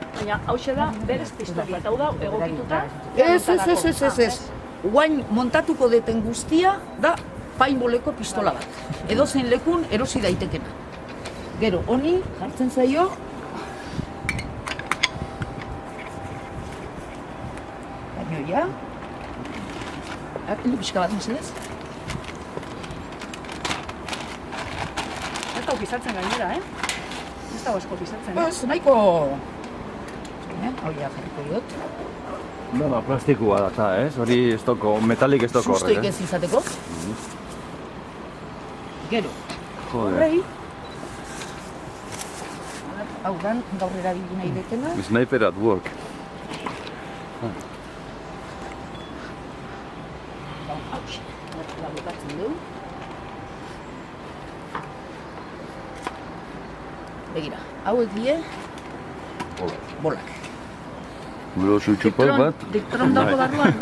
Baina, hauxe da, berez pistola, eta hau da, egokituta. Ez. Guain montatuko deten guztia da paintballeko pistola bat. Edozein lekun erosi daitekena. Gero, honi jartzen zaio bainoia. Kendu pixka bat, mesedez? Ez dago pizartzen gainera, Ez dago asko pizartzen. Ez, nahiko... Hau ja jarriko diot. Dama, plastikua da, hori estoko, metalik estoko horrek, Sustoik ez izateko. Gero, Joder. horrei. Hau dan, gaur erabili nahi detena. Sniper at work. Hauxe, bukatzen dugu. Begira, hauek die bolak. Gero zutxuko bat. Diktron dago barruan.